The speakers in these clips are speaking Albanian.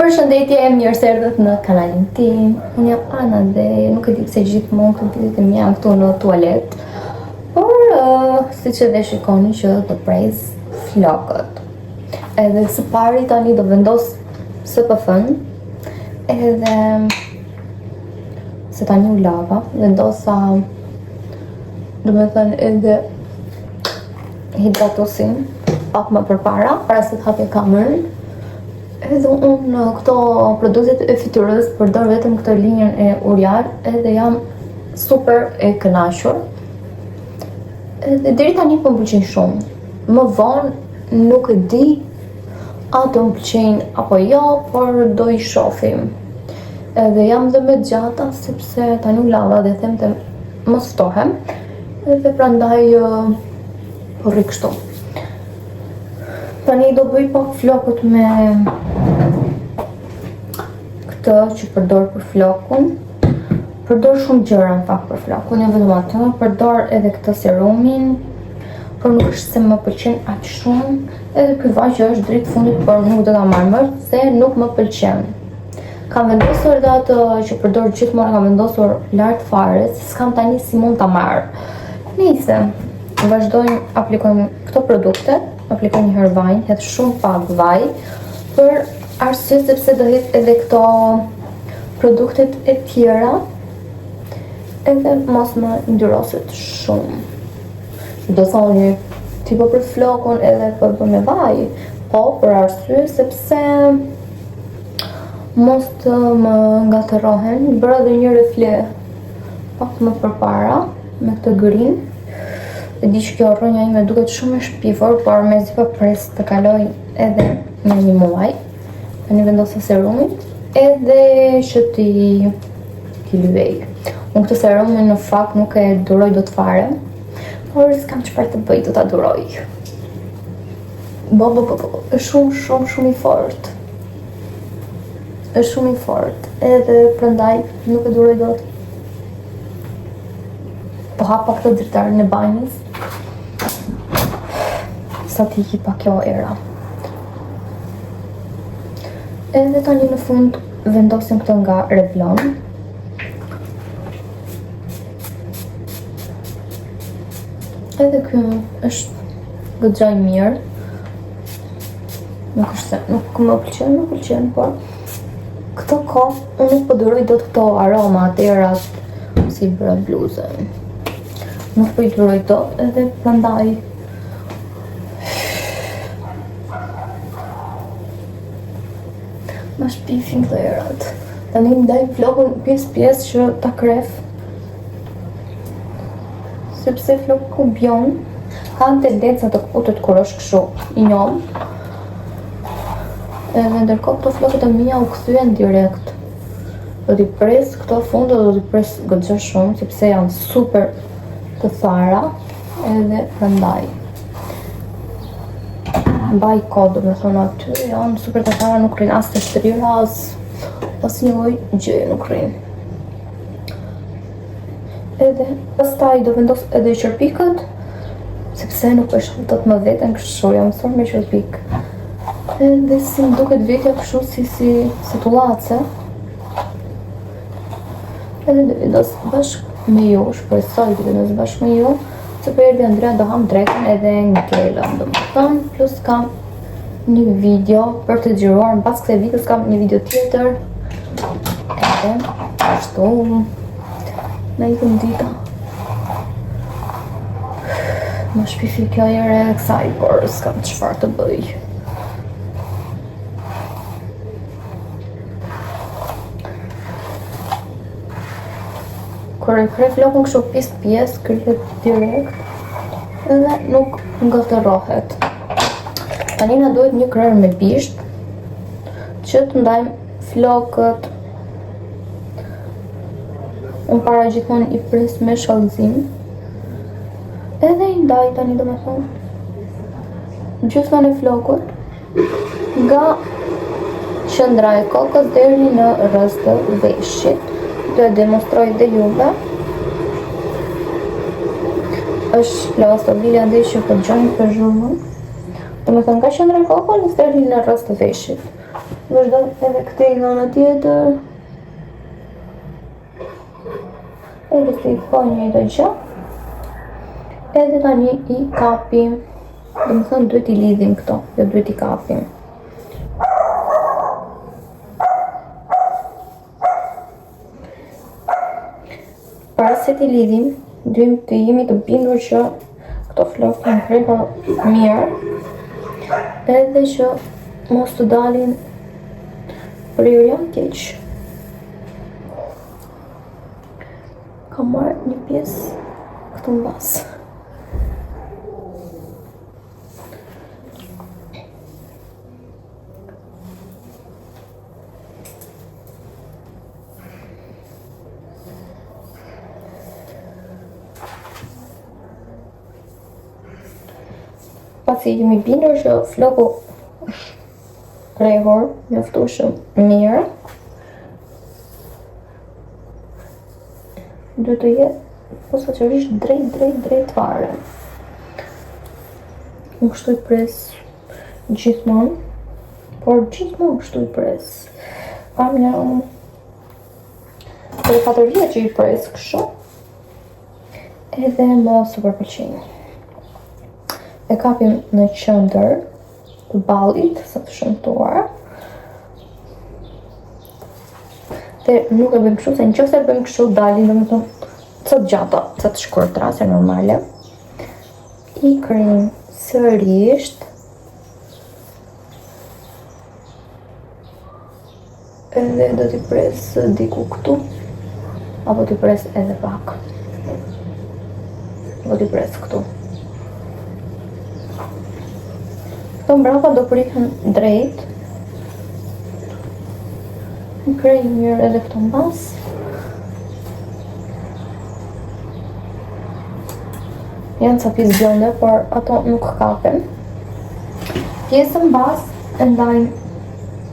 Përshëndetje, mirë se erdhët në kanalin tim. Unë jam Ana dhe nuk e di pse gjithmonë këtë ditë më jam këtu në tualet. Por siç e shikoni që do pres flokët. Edhe së pari tani do vendos SPF-n. Edhe se tani u lava, vendosa domethënë edhe hidratosin pak më përpara, para se të hapja kamerën. Edhe unë këto produktet e fytyrës përdor vetëm këtë linjën e Urial edhe jam super e kënaqur. Edhe deri tani po më pëlqen shumë. Më vonë nuk e di a do më pëlqejnë apo jo, por do i shohim. Edhe jam dhe me gjata sepse tani u lava dhe them të mos ftohem. Edhe prandaj po rri kështu. Tani do bëj pak flokët me këtë që përdor për flokun. Përdor shumë gjëra në fakt për flokun, jo vetëm atë. Përdor edhe këtë serumin, por nuk është se më pëlqen aq shumë. Edhe ky vaj që është drejt fundit, por nuk do ta marr më se nuk më pëlqen. Kam vendosur edhe atë që përdor gjithmonë, kam vendosur lart fare, se s'kam tani si mund ta marr. Nice. Vazhdojmë aplikojmë këto produkte. Aplikoj një herë vajin, hedh shumë pak vaj, për arsye sepse do hedh edhe këto produktet e tjera, edhe mos më ndyroset shumë. Do thoni, ti po për flokun edhe po bën me vaj, po për arsye sepse mos të më ngatërohen. Bëra edhe një refle pak më përpara me këtë green. E di që kjo rronja ime duket shumë e shpifur, por mezi po pres të kaloj edhe me një muaj. Tani vendosa serumin edhe që ti lyej. Unë këtë serumin në fakt nuk e duroj dot fare, por s'kam çfarë të bëj, do ta duroj. Është shumë i fortë. Është shumë i fortë, edhe prandaj nuk e duroj dot. Po hapa këtë dritarën e banjës, sa t'i hi pa kjo era. Edhe tani në fund vendosim këtë nga Revlon. Edhe kjo është goxha i mirë. Nuk është se nuk më pëlqen, por këto kohë unë nuk po duroj dot këto aroma të erat si bëra bluzën. Nuk po i duroj dot, edhe prandaj ma shpifin këto erat. Tani ndaj flokun pjesë që ta kref, sepse floku bjon ka tendencë të kputet kur është kështu i njom. Edhe ndërkohë këto flokët e mia u kthyen direkt. Do t'i pres këto funde, do t'i pres goxha shumë, sepse janë super të thara, edhe prandaj mbaj kodë, me thonë aty, janë super të thara, nuk rrin as të shtrira, as një lloj gjëje nuk rrin. Edhe pastaj do vendos edhe qërpikët, sepse nuk e shoh dot më veten kështu, jam mësuar me qërpik. Edhe si më duket vetja kështu si tullace. Edhe do vendos bashkë me ju, shpresoj të vendos bashkë me ju, se për erdhi Andrea do ham drekën edhe një kelën, domethënë, plus kam një video për të xhiruar, mbas kësaj videos kam një video tjetër. Edhe ashtu në ikëm dita. Më shpifi kjo ere e kësaj, por s'kam çfarë të bëj. Kur e kref flokun kështu pjesë, kryhet direkt edhe nuk ngatërohet. Tani na duhet një kryer me bisht që të ndajmë flokët. Unë para gjithmonë i pres me shallëzim. Edhe i ndaj tani domethënë gjithmonë e flokët nga qendra e kokës deri në rreth të veshit. Do e demonstroj dhe juve. Është lavastovili andej që po gjojnë për zhurmën. Domethënë nga qendra e kokës deri në rreth të veshit. Vazhdojmë edhe këtej nga ana tjetër. Edhe të i po njëjtë gjë. Edhe tani i kapim. Do më thënë duhet i lidhim këto, jo duhet i kapim. Para se t'i lidhim, duhem të jemi të bindur që këto flokë janë krejtë mirë, edhe që mos të dalin prirja keq. Kam marrë një pjesë këtu në basë. Pasi jemi bindur që floku është krehur, mjaftueshëm mirë, duhet të jetë posaçërisht drejt fare. Unë kështu i pres gjithmonë, por gjithmonë kështu i pres. Kam një 4 vjet që i pres kështu, edhe më super pëlqen. E kapim në qendër të ballit, sa të shëmtuar. Dhe nuk e bëjmë kështu, se nëse e bëjmë kështu dalin domethënë ca të gjata, ca të shkurtra, se normale. I kryejm sërish. Edhe do t'i pres diku këtu, apo t'i pres edhe pak. Do t'i pres këtu. Këto mbrapa do prihen drejt. Në krej mirë edhe këto mbas. Janë ca pjesë blonde, por ato nuk kapen. Pjesën mbas e ndajmë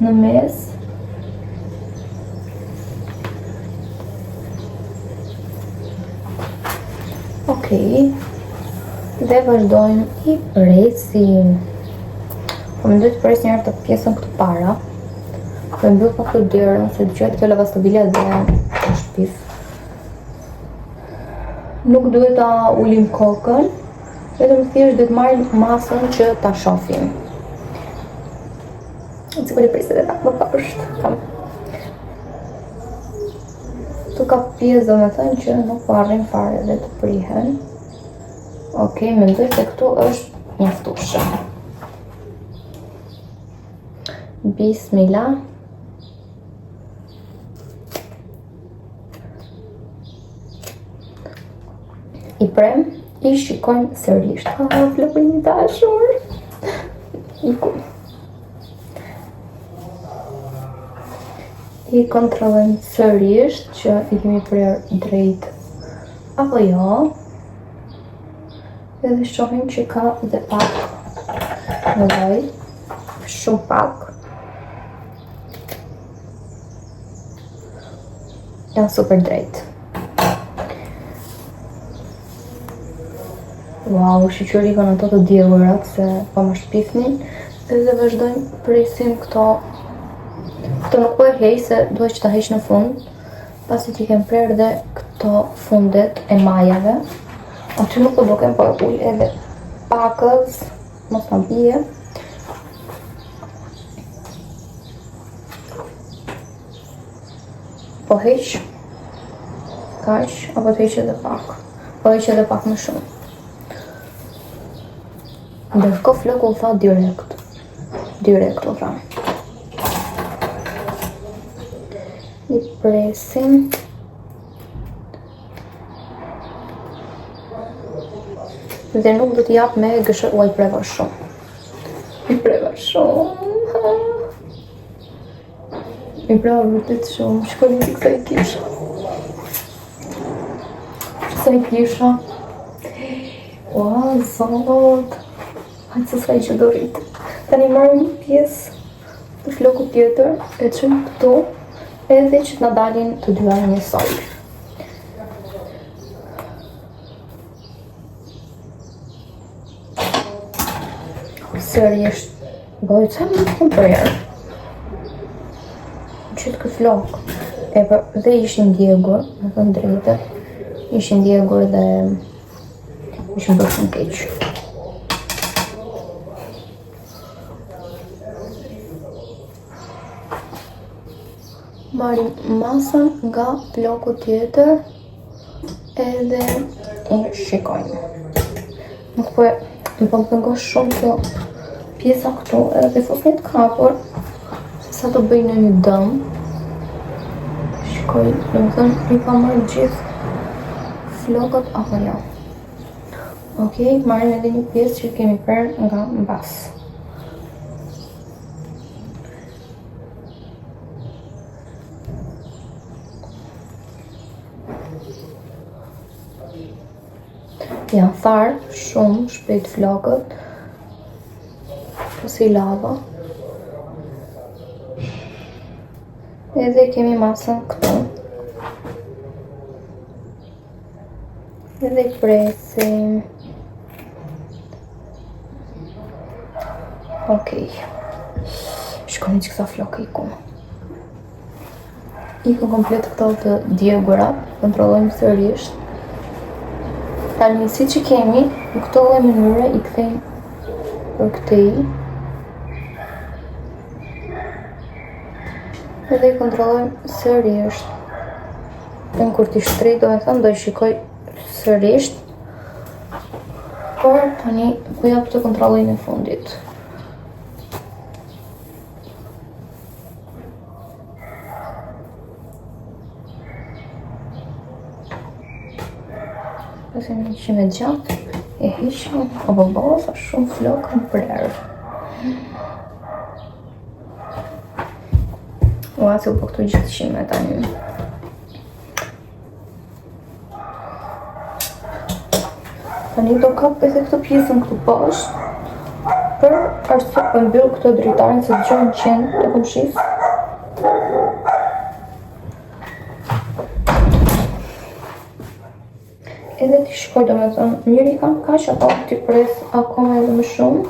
në mes. Okej. Dhe vazhdojmë i presim. Po më duhet të pres njërë të pjesën këtu para. Po mbyll pak të derën, se dëgjohet kjo lavastobilja dhe është pif. Nuk duhet ta ulim kokën, vetëm thjesht duhet marrim masën që ta shohim. Sikur i pres edhe pak më poshtë. Kam. Tu ka pjesë domethënë që nuk po arrin fare dhe të prihen. Okej, mendoj se këtu është mjaftueshëm. Bismillah. I prem, i shikojmë sërish. Flokun i dashur. I kontrollojmë sërish që i kemi prerë drejt apo jo. Edhe shohim që ka dhe pak nevoj, shumë pak. Janë super drejt. Wow, shiqëri kanë ato të diellurat se po më shpifnin. Edhe vazhdojmë presim këto. Këto nuk po e heq se duhet që ta heq në fund. Pasi që kem prerë dhe këto fundet e majave. Aty nuk po duken, po e uj edhe pakës, mos ta bie. Po heq kaq, apo të heq edhe pak. Po heq edhe pak më shumë. Ndërkohë floku u tha direkt. Direkt u tha. I presim. Dhe nuk do t'i jap me gëshë uaj preva shumë. I preva shumë. I preva vërtet shumë. Shkojmë të kësa i kisha. Kësa i kisha. Ua, zot. Hajtë se s'ka i që dorit. Tani marrë një pjesë të floku tjetër, e qëmë këtu, edhe që t'na dalin të dyja njësoj. Sërish, gojë që më të prerë. qytë këtë flok. Dhe ishin djegur, me thënë drejtë. Ishin djegur dhe ishin bërë shumë keq. Marim masën nga floku tjetër edhe e shikojmë. Nuk po më pëngosh shumë kjo pjesa këtu edhe fosnit kapur se sa do bëj në një dëm. Shikoj, do më thënë, i pa marrë gjithë flokët apo jo. Okej, marrim edhe një pjesë që kemi prerë nga mbas. Janë tharë shumë shpejt flokët, si lava. Edhe kemi masën këtu. Edhe i presim. Okej. Shkoni që këta flokë i ku. I ku komplet këto të djegura, kontrollojmë sërish. Tani si që kemi, në këto lloj mënyre i kthejmë për këtej. Edhe i kontrollojmë sërish. Në kur t'i shtrejt, do me thënë, do i shikoj sërish. Por tani ku jap të kontrollojnë e fundit. Nëse në qime gjatë, e hishëm, apo sa shumë flokë në prerë. Ua, si u po këtu gjithë qime tani. Tani do kap edhe këtë pjesën këtu poshtë, për arsye për mbyll këto dritarin se gjën qenë të kumshis. Edhe t'i shkoj, do me thënë, njëri kam kaq, apo t'i pres akoma edhe më shumë.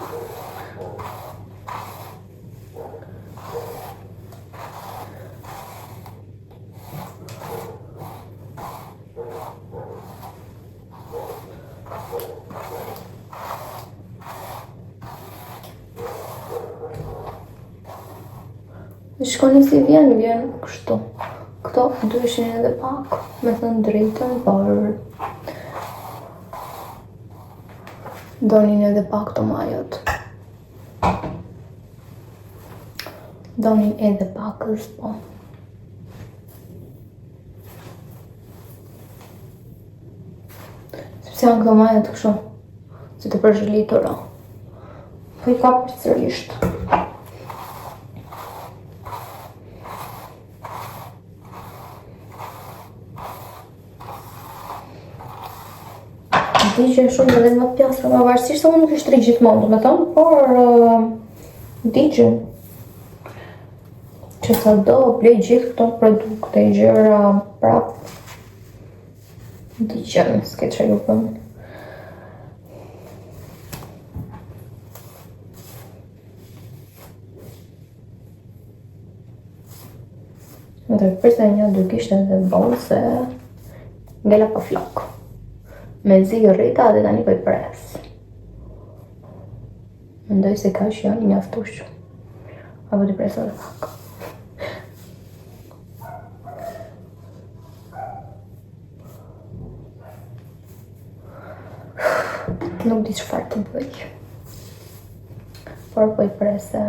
Shkoni si vjen kështu. Këto duheshin edhe pak, me thënë drejtën, por donin edhe pak të majot. Donin edhe pak s'po. Sepse janë këto majot kështu, si të përzhëlitura. Po i kap përsërisht. Digjen shumë dhe më pjasra, ma varësisht se më nuk ishtë rejtë gjithmonë, do me thonë, por digjen që sa do blej gjithë këto produkte, gjëra prap digjen, s'ke që ju pëmë. Dhe përse një duke ishte edhe bolë se ngella pa flokë. Me zi rrita dhe tani po i pres. Mendoj se ka që janë një aftush. Apo t'i pres edhe pak. Nuk di çfarë të bëj. Por po i pres se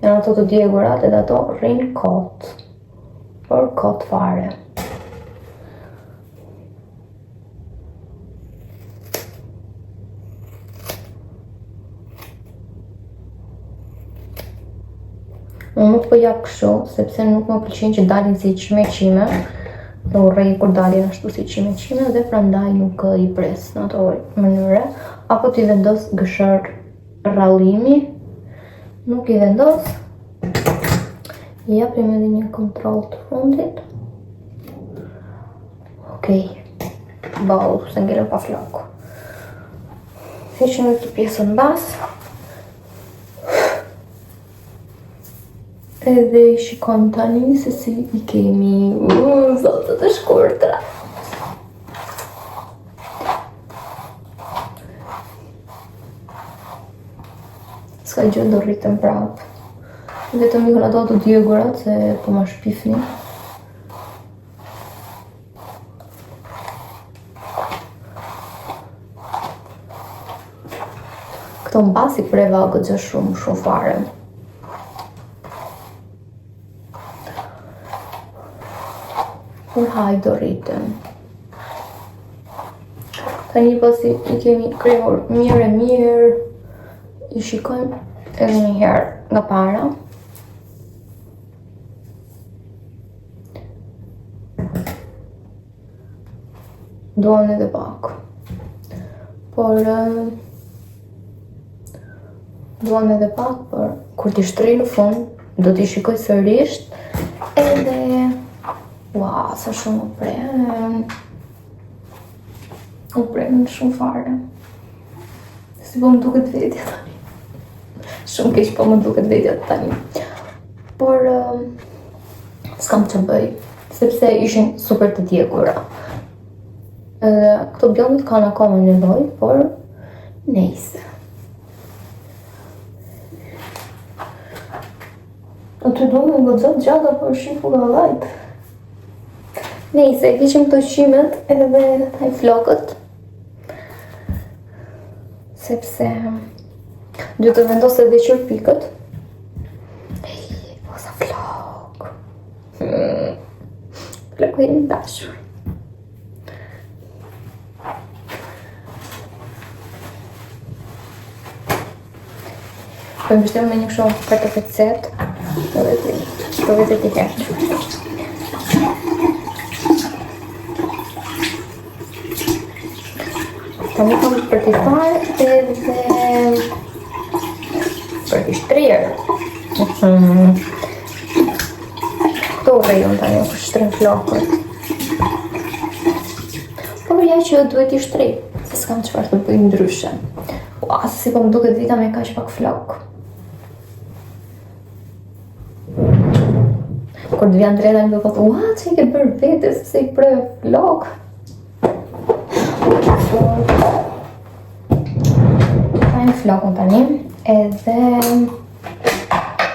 janë ato të djegurat edhe ato rrin kot. Por kot fare. Unë nuk po jap kështu, sepse nuk më pëlqen që dalin si qime, dhe urrej kur dalin ashtu si qime, dhe prandaj nuk i pres në ato mënyre, apo t'i vendos gëshër rrallimi, nuk i vendos, i japim edhe një kontroll të fundit. Okej, bau, se ngellën pa flok. Heqim edhe këtë pjesën bas. Edhe shikon tani se si I kemi zotët e shkurtra. Ska gjë do rritëm prapë. Vetëm ikon ato të djegurat se po ma shpifni. Këto mbasi preva gëgjë shumë fare. Por hajde do rritëm. Tani pasi I kemi kremur mirë, I shikojmë edhe një herë nga para. Duan edhe pak. Por kur t'i shtrej në fund, do t'i shikoj sërisht edhe ua, sa shumë u prem shumë fare. Si po më duket vetja tani. Shumë keq po më duket vetja tani. Por s'kam që bëj, sepse ishin super të djegura. Këto bjondit kanë akoma nevojë, por nejse. Aty do me ngëzot gjata për shifu nga lajt. Nejse, kishim këto shimet edhe taj flokët. Sepse duhet të vendos edhe qërpikët. Po sa flok. Flokë e një dashur. Po më bështemë me një kësho kartë pecet. Do vete t'i herë. Tani kam për t'i farë edhe për t'i shtrirë. Këto vejon tani për shtrim flokët. Por ja që duhet t'i shtri, se s'kam qëfar të bëj ndryshe. Ua, si po më duket vita me kaq pak flok. Kur të vjen drejta më do thotë, ua, që I ke bërë vete, se I preve flok. Tajmë flokën tani, edhe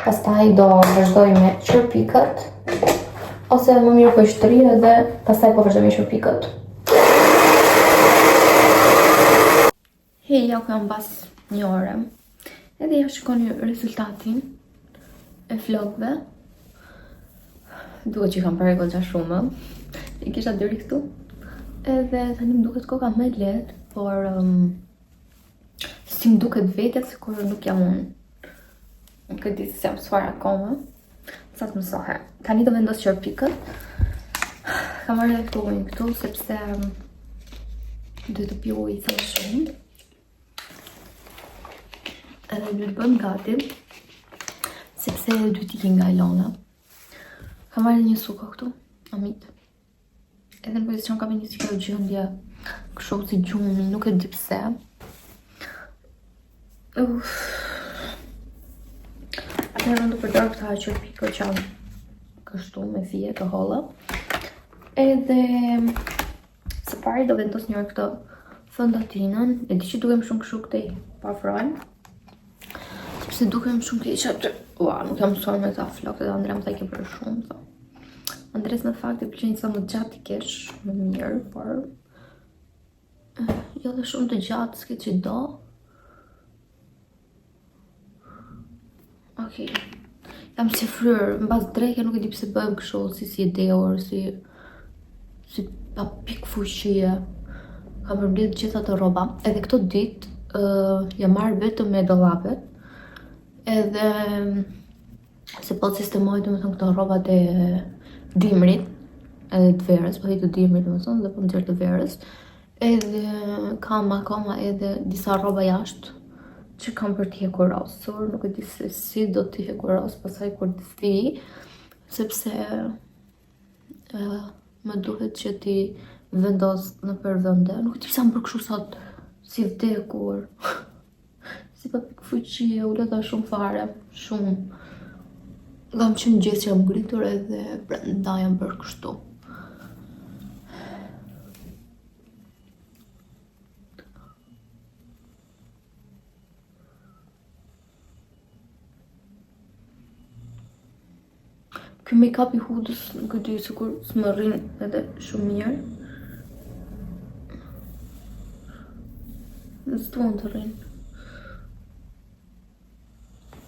pastaj do vazhdoj me qërpikët, ose më mirë po I shtri edhe pastaj po vazhdoj me qërpikët. Ja kam pas një ore, edhe ja shikoni rezultatin e flokëve. Duhet që kam parë goxha shumë, I kisha deri këtu. Edhe tani më duket koka me lehtë, por si më duket vetja se kur nuk jam unë. Në këtë ditë se jam sfar akoma, sa të mësohe. Tani do vendos qërpikët. Kam marrë edhe këtu ujin këtu, sepse duhet të pi ujë sa më shumë. Edhe duhet bëm gati, sepse duhet I nga Ilona. Kam marrë një suko këtu, amit. Edhe në pozicion kam një si kjo gjëndje kështu si gjumi, nuk e di pse. Atëherë do përdor këta qërpikë që janë kështu me fije të holla. Edhe së pari do vendos njërë këtë fondatinën. E di që dukem shumë kështu këtej pafrojnë. Sepse dukem shumë keq aty. Ua, nuk jam mësuar me ta flokët edhe Andrea më ta I ke bërë shumë, tha. Andres në fakt I pëlqen sa më gjatë I kesh, më mirë, por jo dhe shumë të gjatë, s'ke që do. Okej. Jam si fryrë, mbas dreke nuk e di pse bëhem kështu, si e dehur, si pa pik fuqie. Kam përmbledh gjitha të rroba. Edhe këto ditë jam marrë vetëm me dollapet. Edhe se po sistemoj domethënë këto rrobat e dimrit, edhe të verës, po të dimrit domethënë, dhe po më të verës. Edhe kam akoma edhe disa rroba jashtë që kam për t'i hekurosur, nuk e di se si do t'i hekuros pasaj kur t'i thi, sepse më duhet që t'i vendos në përvende. Nuk e di pse më bërë kështu sot, si vdekur. Si pa pikë fuqie, u leta shumë fare, shumë. Kam qenë gjithë që jam ngritur edhe brenda jam bërë kështu. Ky make-up i hudës nuk e di sikur s'më rrin edhe shumë mirë. S'duan të rrin.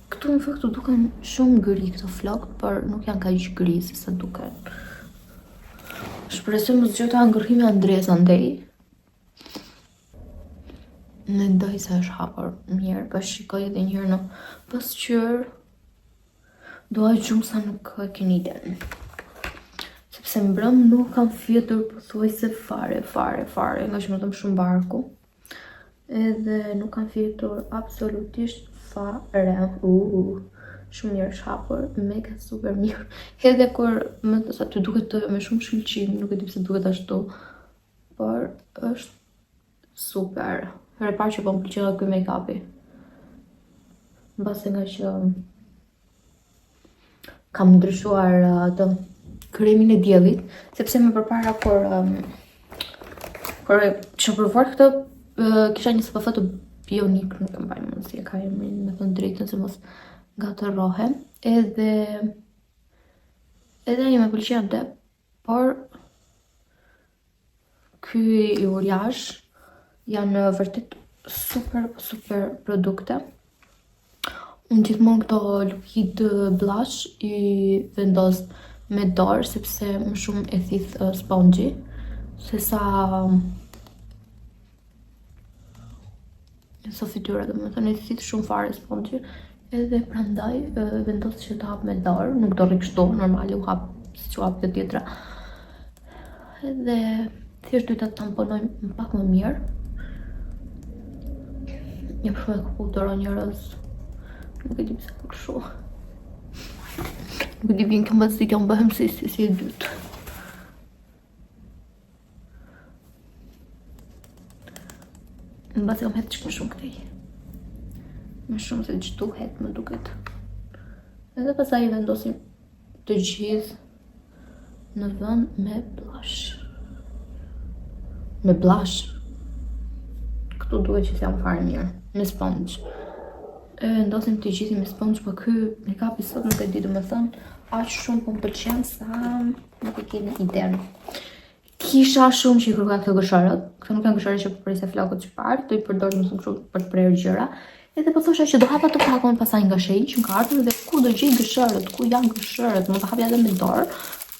Këtu në fakt duken shumë gri këto flokët, por nuk janë kaq gri se sa duken. Shpresoj mos gjeta ngërhimi Andres andej. Mendoj se është hapur mirë, po shikoj edhe një herë në pasqyrë. Dua gjumë sa nuk e keni iden. Sepse mbrëm nuk kam fjetur pothuajse fare, nga që më tëm shumë barku. Edhe nuk kam fjetur absolutisht fare. Shumë mirë është hapur, mega super mirë. Edhe kur më të sa të duket me shumë shkëlqim, nuk e di pse duket ashtu, por është super. Herë parë që po më pëlqen ky make-upi. Mbase nga që kam ndryshuar atë kremin e diellit, sepse më përpara kur kisha provuar këtë, kisha një SPF të Bionik, nuk e mbaj mend si e ka emrin, me thënë drejtën se mos gatërohem, edhe ai më pëlqente, por ky i Uriash janë vërtet super produkte. Unë gjithmonë këto liquid blush i vendos me dorë sepse më shumë e thith spongi se sa fytyra, domethënë e thith shumë fare spongi, edhe prandaj vendos që të hap me dorë, nuk do rri kështu, normali u hap siç u hap të tjetra. Edhe thjesht duhet ta tamponoj pak më mirë. Ja për shumë e kuptoro njerëz. Nuk e di pse ka kështu. Nuk e di vjen këmbë si t'jam bëhem si e dytë. Në base kam hetë që më shumë këtej. Më shumë se që duhet më duket. Edhe pasaj i vendosim të gjithë në vend me blush. Me blush. Këtu duhet që s'jam fare mirë. Me sponge. Vendosim të gjithë me sponge, po ky make-up i sot nuk e di domethënë aq shumë po më pëlqen sa nuk e keni idenë. Kisha shumë që i kërkoj këto gëshorët. Këto nuk janë gëshorë që përse flokët që parë, do i përdor më shumë për të prerë gjëra. Edhe po thosha që do hapa të pakon pasaj nga shej që më ka ardhur dhe ku do gjej gëshorët, ku janë gëshorët, mund ta hapja edhe me dorë,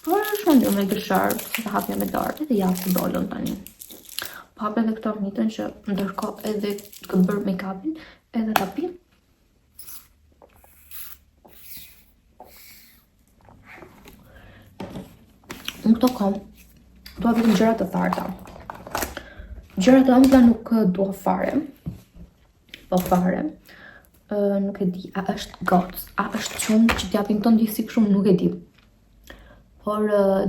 por është më ndirë me gëshorë se ta hapja me dorë, edhe ja ku dolën tani. Po hap edhe këto mitën që ndërkohë edhe të bërë make-upin, edhe ta pi. Unë këto kom, dua vetëm gjëra të tharta. Gjëra të ëmbla nuk dua fare. Po fare. Nuk e di, a është gocë, a është shumë që t'japin këto ndjesi shumë, nuk e di. Por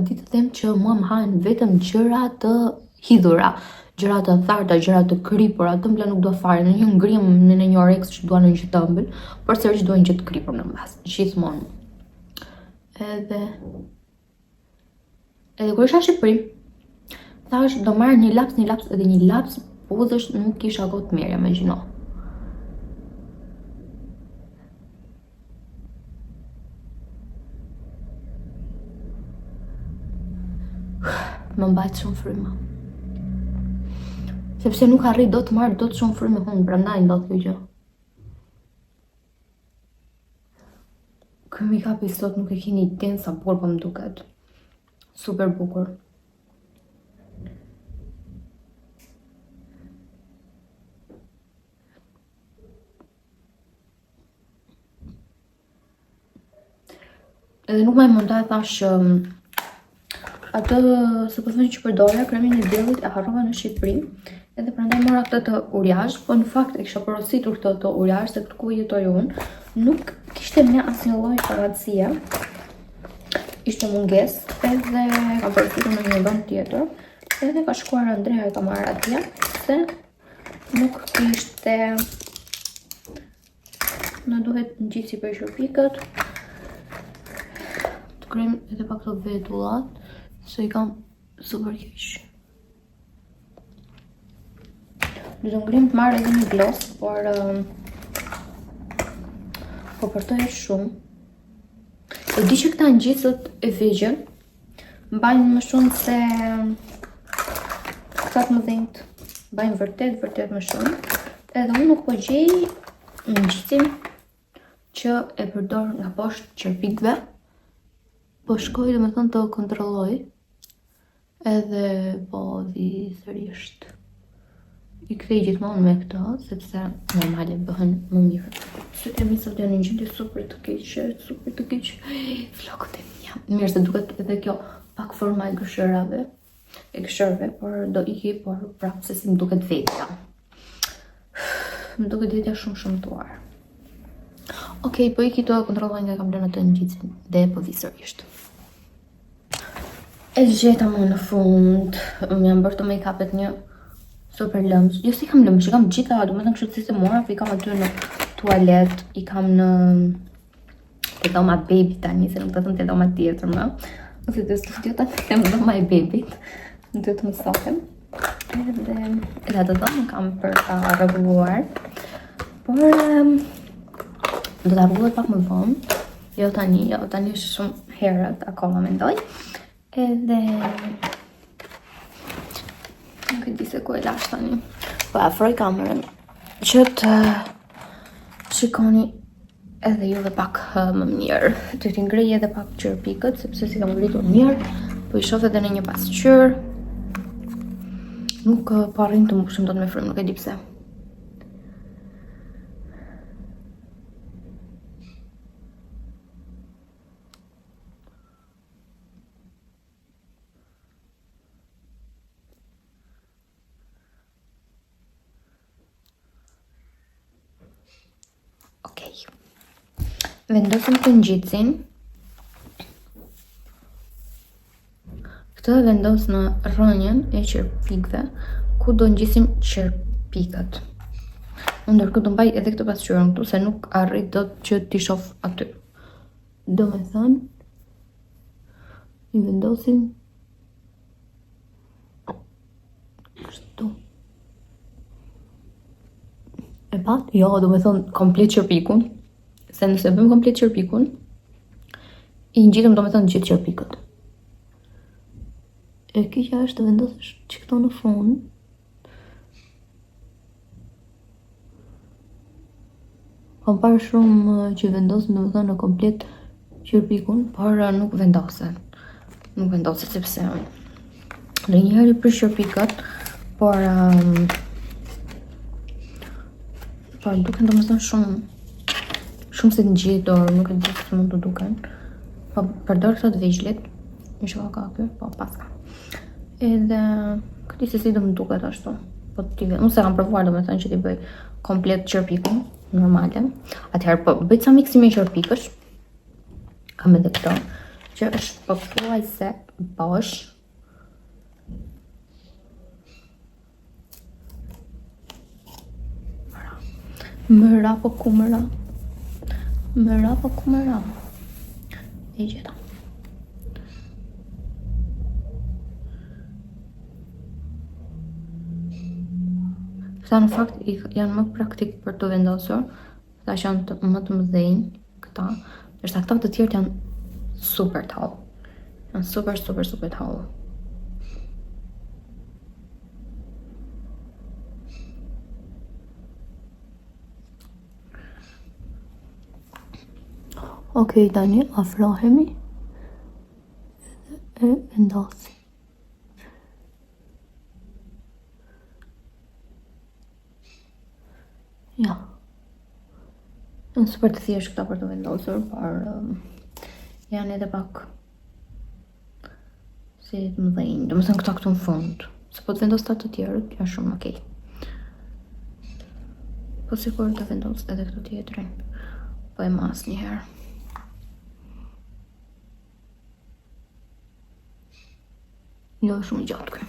di të them që mua më hajnë vetëm gjëra të hidhura, gjëra të tharta, gjëra të kripura, të ëmbla nuk dua fare. Në një ngrim në një oreks që dua në një të ëmbël, por sërish dua një gjë të kripur në mbas, gjithmonë. Edhe kur isha në Shqipëri, thash do marr një laps edhe një laps pudhësh nuk kisha kot mirë, imagjino. Më mbajt shumë fryma. Sepse nuk arri do të marr dot shumë frymë hunë, prandaj ndodh kjo gjë. Ky make-up i sot nuk e keni idenë sa bukur po më duket. Super bukur. Edhe nuk më mendoj thash atë SPF që përdora, kremin e diellit e harrova në Shqipëri, edhe prandaj mora këtë të Uriash, po në fakt e kisha porositur këtë të Uriash se këtu ku jetoj unë, nuk kishte me asnjë lloj farmacie. Ishte mungesë, edhe ka porositur në një vend tjetër, edhe ka shkuar Andrea e ka marrë atje, se nuk kishte. Na duhet ngjitsi për shërpikët. shkrim edhe pak të vetullat, se I kam super keq. Do të ngrim të marrë edhe një gloss, por për të e shumë. E di që këta ngjitësat e vegjël mbajnë më shumë se këta të mëdhenjt. Mbajnë vërtet më shumë. Edhe unë nuk po gjej ngjitsin që e përdor nga poshtë qerpikëve. Po shkoj domethënë të kontrolloj. Edhe po vi sërish. I kthej gjithmonë me këto, sepse normale bëhen më mirë. Sot jam sot janë një gjendje super të keq. Flokët e mia. Mirë se duket edhe kjo pak forma e gëshërave, por do iki, por prapë se si më duket vetja. Më duket vetja shumë tuar. Okej, po iki do e kontrolloj nga kam lënë atë ngjitsin dhe po vi sërish. E gjeta më në fund, më jam bërë të make-upet një super lëmsh. Jo si kam lëmsh, I kam gjitha, do më thënë kështu si se mora, po I kam aty në tualet, I kam në të dhoma baby tani, se nuk të thënë të dhoma tjetër më. Ose të studio tani të më dhoma e babyt, në të mësohem. Edhe të dhoma kam për ta rregulluar. Por do ta rregulloj pak më vonë. Jo tani është shumë herët, akoma mendoj. Edhe nuk e di se ku e lash tani. Po afroj kamerën që të shikoni edhe ju dhe pak më mirë. Të t'i ngrej edhe pak qerpikët, sepse si kam ngritur mirë, po I shoh edhe në një pasqyrë. Nuk po arrin të mbushim dot me frymë, nuk e di pse. Vendosim të ngjitsin. Këtë vendos në rrënjën e qerpikëve, ku do ngjisim qerpikët. Unë ndërkohë do mbaj edhe këtë pasqyrën këtu, se nuk arrit dot që t'i shoh aty. Do me thënë, I vendosim kështu. E pat? Jo, do me thënë komplet qerpikun. Se nëse bëjmë komplet qerpikun, I ngjitëm do me thënë gjithë qerpikët. E keqja është të vendosësh që këto në fund. Kam parë shumë që vendosin do me thënë në komplet qerpikun, por nuk vendosen. Nuk vendoset sepse në njëherë I prish qerpikët, por duken do me thënë shumë se ngjitur, nuk e di se mund të duken. Po përdor këto të vegjëlit, më shoh ka këtu, po paska. Edhe këti se si do më duket ashtu. Po unë se kam provuar do me thënë që t'i bëj komplet qerpikun, normale. Atëherë po bëj ca miksime qerpikësh. Kam edhe këto, që është pothuajse bosh. Mëra po ku mëra. E gjeta. Këta në fakt janë më praktik për të vendosur. Këta që janë më të mëdhenj. Këta. Ndërsa këta të tjerët janë super tall. Janë super tall. Okej, tani afrohemi e vendosim. Ja. Janë super të thjeshtë këta për të vendosur, por janë edhe pak si të mëdhenj. Do me thënë këta këtu në fund. Se po të vendos të tjerët, janë shumë okej. Po sikur të vendos edhe këtu tjetrin. Po e mas njëherë. Jo, shumë gjatë këj.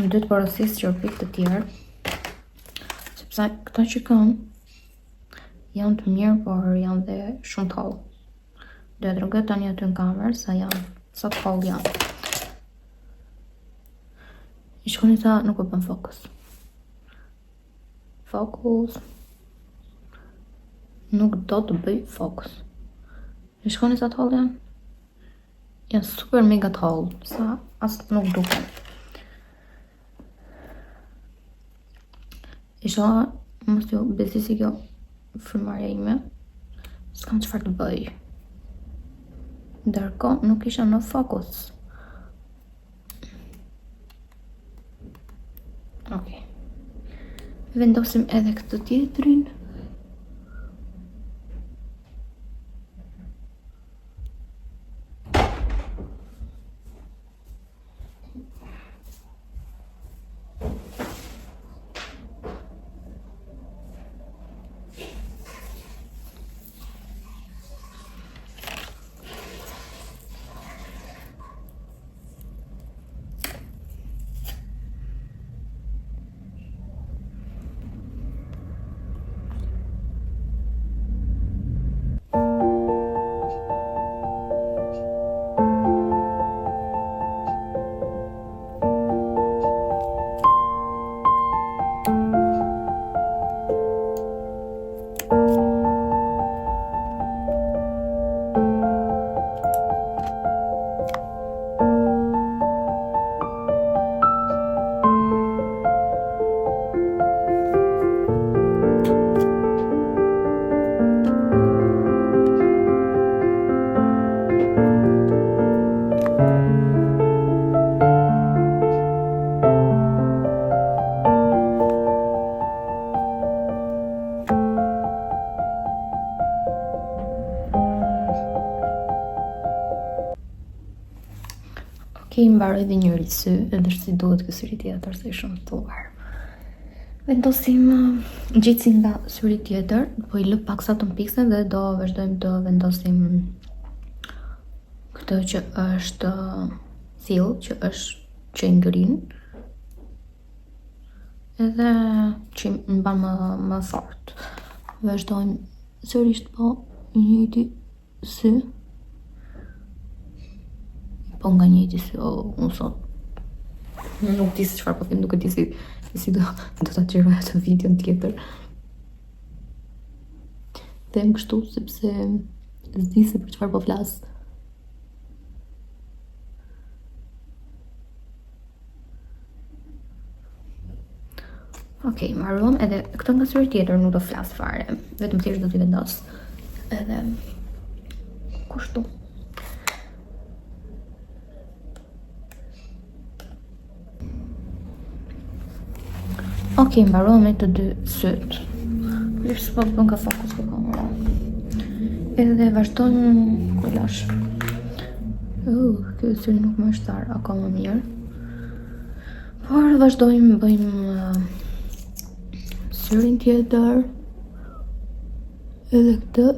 Në dytë porosisë qerpik të tjerë, sepse këta që kam janë të mirë, por janë dhe shumë të hollë. Do e tregoj tani aty në kamerë sa të hollë janë. I shkoni sa nuk e bën fokus. Nuk do të bëj fokus. I shkoni sa të hollë janë. Janë super mega të hollë, sa as nuk duken. Isha mos ju besisi kjo frymarrja ime. S'kam çfarë të bëj. Ndërkohë nuk isha në fokus. Okej. Vendosim edhe këtë tjetrin. Okej, mbaroj dhe njëri sy, edhe si duhet ky syri tjetër, se shumë thuar. Vendosim gjitsin nga syri tjetër, po i lë paksa të pikse dhe do vazhdojmë të vendosim këtë që është thill, që i ngrin, edhe që i mban më fort. Vazhdojmë sërish po njëjti sy. Po nga njëjti sy, unë sot nuk di se çfarë po them, nuk e di si do ta qiroj atë videon tjetër. Them kështu sepse s'di se për çfarë po flas. Okej, mbaruam, edhe këtë nga syri tjetër nuk do flas fare, vetëm thjesht do t'i vendos. Edhe kushtu. Okej, mbaruam me të dy syt. Thjesht s'po bën ka fokus ku kamera. Edhe vazhdojmë kulash. Kjo syri nuk më është thar akoma mirë. Por vazhdojmë, bëjmë syrin tjetër. Edhe këtë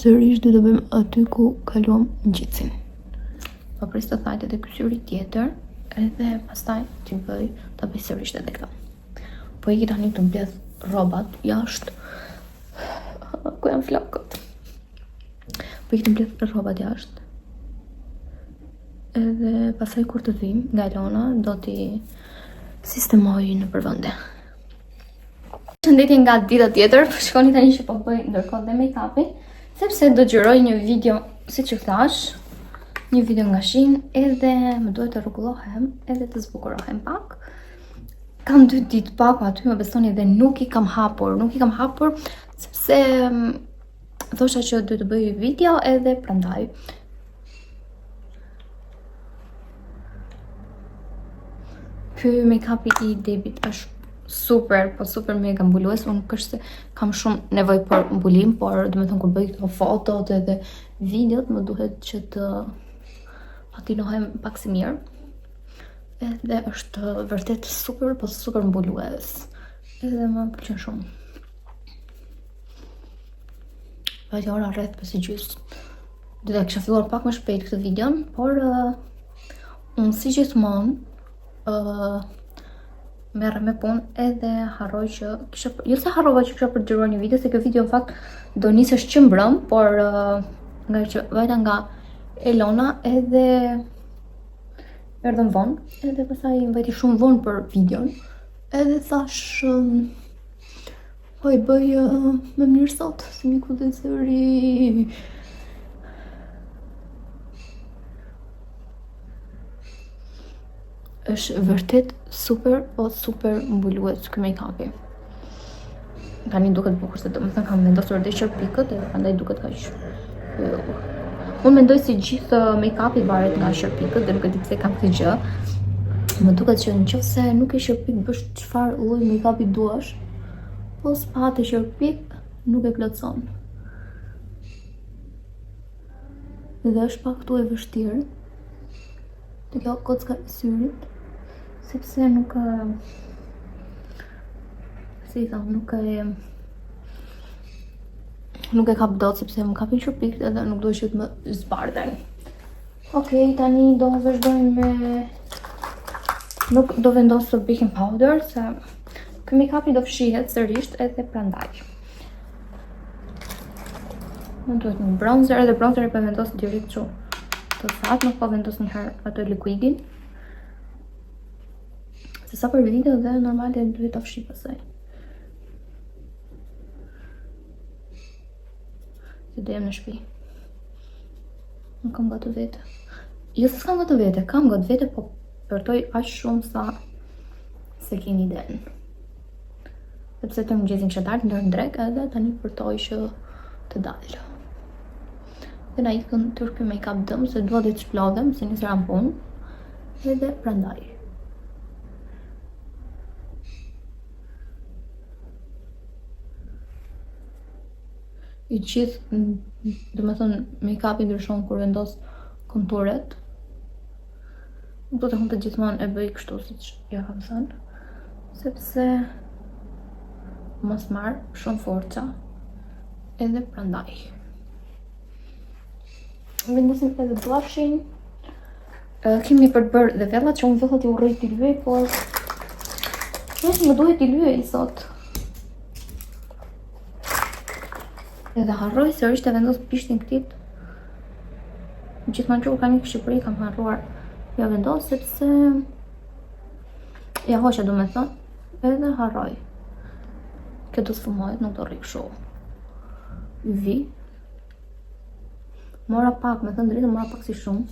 sërish do të bëjmë aty ku kaluam ngjitsin. Po pres të thajt edhe ky syri tjetër, edhe pastaj t'i bëj ta bëj sërish edhe këtë. Po iki tani të mbledh rrobat jashtë. Ku janë flokët? Po iki të mbledh rrobat jashtë. Edhe pasaj kur të vim nga Elona do t'i sistemoj në përvënde. Shëndetje nga dita tjetër, shkoni tani që po bëj ndërkohë dhe make-upin, sepse do gjyroj një video, si që thash, një video nga Shein, edhe më duhet të rregullohem, edhe të zbukurohem pak. Kam 2 ditë pak aty, më besoni, dhe nuk i kam hapur, sepse thosha që duhet të bëj video edhe prandaj. Ky make-upi i Debit është super, po super mega mbulues. Unë nuk është se kam shumë nevojë për mbulim, por do të thënë kur bëj këto fotot edhe videot, më duhet që të patinohem pak si mirë. Edhe është vërtet super, po super mbulues. Edhe më pëlqen shumë. Vajte ora rreth 5:30. Do të kisha filluar pak më shpejt këtë videon, por unë si gjithmonë merre me punë edhe harroj që kisha, jo se harrova që kisha përgjëruar një video, se kjo video në fakt do nisesh që mbrëm, por nga që vajta nga Elona edhe erdhëm vonë, edhe pastaj vajti shumë vonë për videon, edhe thash po i bëj më mirë sot, se miku dhe zëri. Është vërtet super, po super mbulues ky make-upi. Tani duket bukur, se domethënë kam vendosur dhe shërpikët, edhe prandaj duket kaq. Unë mendoj se gjithë make-upi varet nga shërpikët, dhe nuk e di pse kam këtë gjë. Më duket që nëse nuk e shërpik bësh çfarë lloj make-upi duash, po s'pa të shërpik nuk e plotson. Dhe është pak këtu e vështirë të kjo kocka e syrit, sepse nuk si i thon, nuk e kap dot, sepse më kapin shërpikët edhe nuk duhet që të më zbardhen. Okej, tani do vazhdojmë me, nuk do vendos të baking powder, se ky make-upi do fshihet sërish edhe prandaj. Më duhet një bronzer, edhe bronzer e po vendos direkt kështu të thatë, nuk po vendos njëherë atë liquidin, se sa për video dhe normal e duhet të fshi pasaj. Se do jem në shtëpi. Nuk kam gatu vete. Jo se s'kam gatu vete, kam gatu vete, po përtoj aq shumë sa se keni den. Sepse të mëngjesin që dalë ndër ndrek, edhe tani përtoj që të dalë. Dhe na ikën tërë ky make-up dëm, se dua dhe të shplodhem, se nisë rampon, edhe prandaj. I gjithë, do me thënë, make-upi ndryshon kur vendos konturet. Nuk do të humbë të gjithmonë e bëj kështu siç ja kam thënë, sepse mos marr shumë forca, edhe prandaj. Vendosim edhe blushin. Kemi për të bërë dhe vellat, që unë vellat i urrej t'i lyej, por nuk më duhet t'i lyej sot. Edhe harroj sërish të vendos pishtin këtit. Gjithmonë që kur kam një Shqipëri kam harruar ja vendos, sepse ja hoqa, do me thënë, edhe harroj. Kjo do sfumohet, nuk do rri kështu. Vi. Mora pak, me thënë drejtë, mora pak si shumë.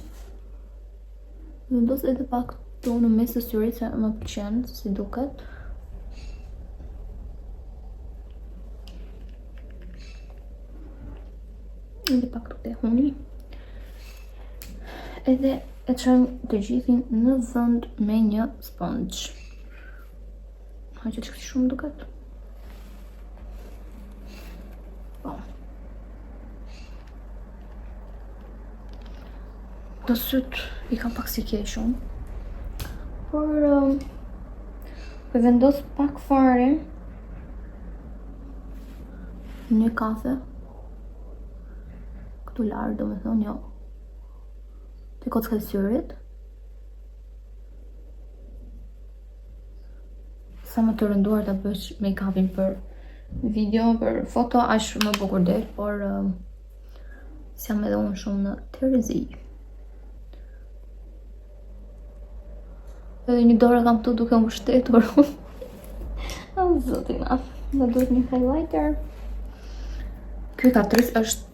Vendos edhe pak këtu në mes të syrit, se më pëlqen si duket. Edhe pak të huni. Edhe e çojmë të gjithin në vend me një sponge. Hajde që shumë duket. Po. Të syt i kam pak si kje shumë. Por për vendos pak fare një kafe. Këtu larë, do me thonë, jo. Të kocka e syrit. Sa më të rënduar të bësh make-upin për video, për foto, ashtë më bukur del, por s'jam edhe unë shumë në Terezi. Edhe një dorë kam tu duke më shtetur. Zotina, më duhet një highlighter. Ky Catrice është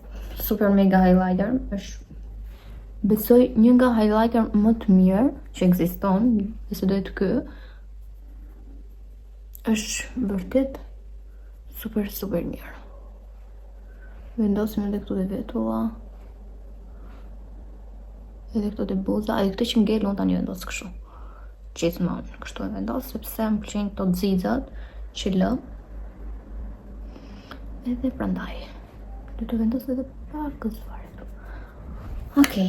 super mega highlighter, është besoj një nga highlighter më të mirë që ekziston, dhe se dohet ky. Është vërtet super super mirë. Vendosim edhe këtu dhe vetulla, edhe këtu dhe buza, edhe këtë që ngellë unë tani vendos kështu. Gjithmonë kështu e vendos, sepse më pëlqejnë këto xixat që lë. Edhe prandaj do të vendos edhe pak fare. Okej.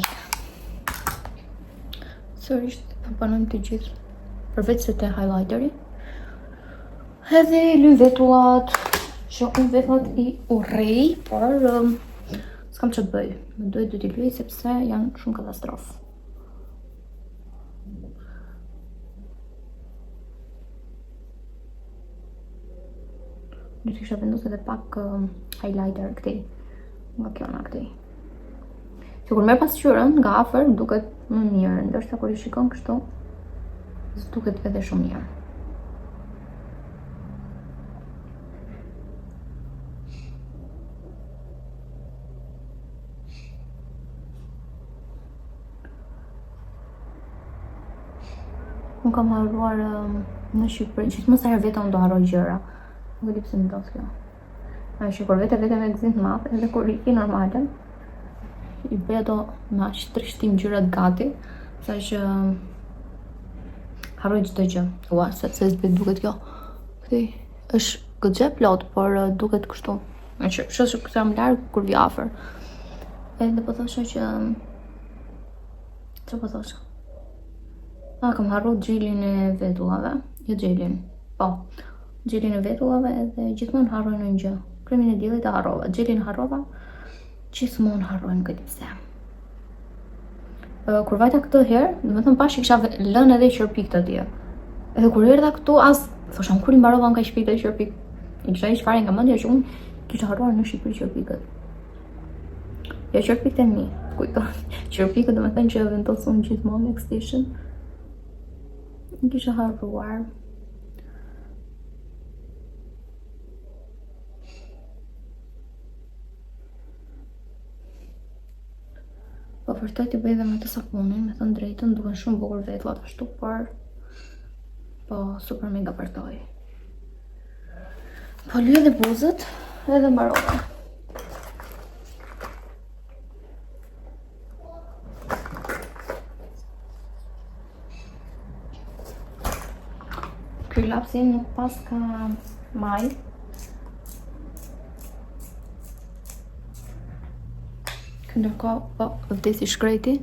Sërish të panojmë të gjithë, përveç se të highlighteri. Edhe lyj vetullat, që unë vetullat i urrej, por s'kam që të bëj. Më duhet t'i lyj sepse janë shumë katastrofë. Do të kisha vendosur edhe pak highlighter këtej. Nga kjo nga këtej. Se kur merr pasqyrën nga afër duket më mirë, ndërsa kur i shikon kështu duket edhe shumë mirë. Unë kam harruar në Shqipëri, gjithmonë sa herë vetëm do harroj gjëra. Nuk e di pse më ndodh kjo. Ai shikoj vete me gëzim të madh, edhe kur i normale, i bëj ato me aq trishtim gjërat gati, saqë harroj çdo gjë. Ua, se duket kjo. Këtej është goxha plot, por duket kështu. Që shoh që jam larg kur vi afër. Edhe po thosha që çfarë po thosha? Kam harru gjelin e vetullave, jo gjelin, po, gjelin e vetullave edhe gjithmonë harroj në një gjë. Kremin e diellit e harrova, gjelin harrova, gjithmonë harroj në këtë pse. Kur vajta këtë herë, domethënë pash i kisha lënë edhe qerpik të atje. Edhe kur erdha këtu thosha kur i mbarova nga shpejt të qerpik. I kisha hiç fare nga mendja që unë kisha harruar në Shqipëri qerpikët. Jo qerpikët e mi, kujto. Qerpikët domethënë që vendosun gjithmonë në extension. Kisha harruar. Po vërtet i bëj dhe me të sapunin, me thënë drejtën, duken shumë bukur vetullat ashtu, por po super mega përtoj. Po lyej edhe buzët, edhe mbarova. Ky lapsi nuk pas ka maj. Ndërkohë, po, vdesi shkreti.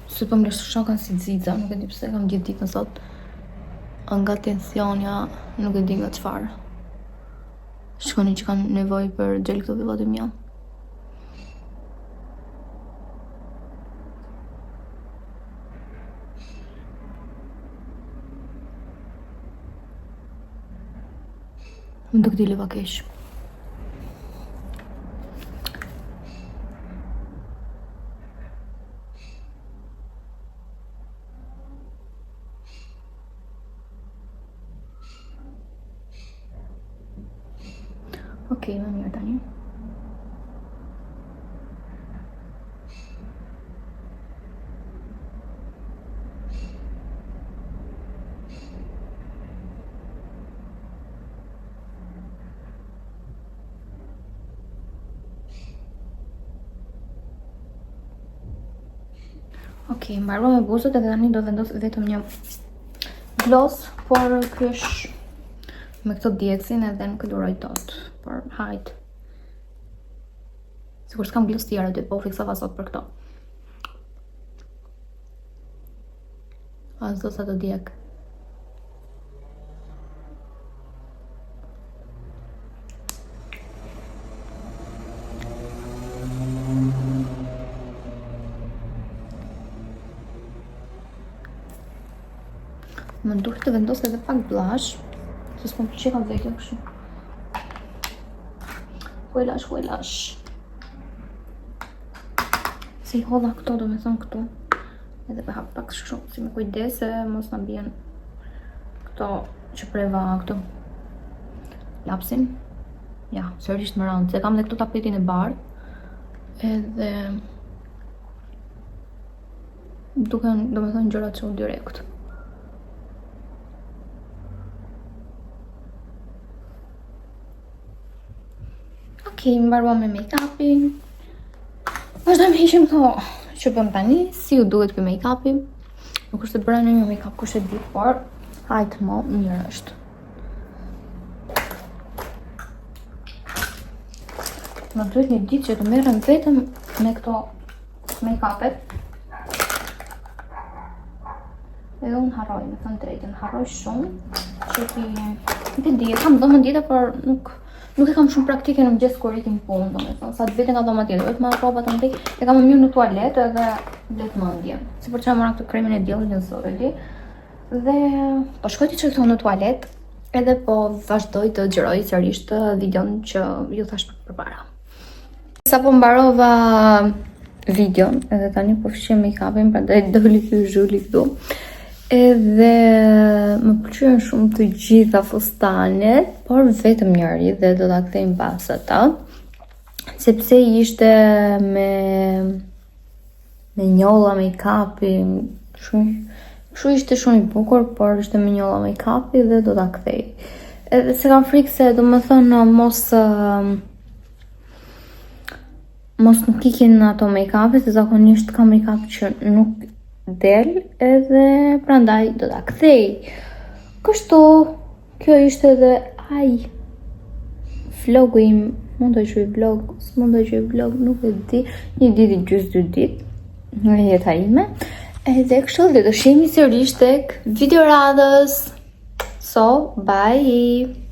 Se po më lështu shokan si xixa, nuk e di pse kam gjithë ditën sot. Nga tensionja, nuk e di nga çfarë. Shkoni që kanë nevojë për gel këto villat e mia. Më do këti leva kesh. Okej, më mirë tani. Okej, mbarova me buzët edhe tani do vendos vetëm një gloss, por ky është me këto djegësin edhe nuk e duroj tot, por hajt. Sikur s'kam gloss tjera, do po fiksova sot për këto. As do sa të djeg. Më duhet të vendos edhe pak blush, se s'po më pëlqej kam vekja kështu. Huelash. Si holla këto, do me thënë këtu. Edhe për hap pak shumë, si me kujdes se mos na bien këto që preva këtu. Lapsin. Ja, sërish më rënd, se kam dhe këtu tapetin e bardh. Edhe duken, do me thënë gjërat shumë direkt. Okej, mbarua me make-upin. Vazhdojmë heqim këto që bëm tani, si u duhet ky make-upi. Nuk është të bëra në një make-up kush e di, por hajtë mo, mirë është. Më duhet një ditë që të merrem vetëm me këto make-upet. Edhe unë harroj, me thënë drejtën, harroj shumë, që nuk e di, kam dhomën dita, por nuk e kam shumë praktike në mëngjes kur ikim punë, domethënë, sa të vete nga dhoma tjetër, vetëm ato rrobat të ndej, e kam më mirë në tualet edhe let mendje. Si për çfarë mora këtë kremin e diellit në zori, Dhe po shkoj të çoj këto në tualet, edhe po vazhdoj të xhiroj sërish të videon që ju thash përpara. Sa po mbarova videon, edhe tani po fshih make-upin, prandaj doli ky zhuli këtu. Edhe më pëlqyen shumë të gjitha fustanet, por vetëm njëri dhe do ta kthejmë pas ata, sepse ishte me njolla make-upi, shumë ishte shumë i bukur, por ishte me njolla make-upi dhe do ta kthej. Edhe se kam frikë se domethënë mos nuk ikin ato make-upi, se zakonisht ka make-up që nuk del, edhe prandaj do ta kthej. Kështu, kjo ishte edhe vlogu im. Mund të quaj vlog, s'mund të quaj vlog, nuk e di. Një ditë gjys 2 ditë nga jeta ime. Edhe kështu dhe do shihemi sërish tek videoradhës. So, bye!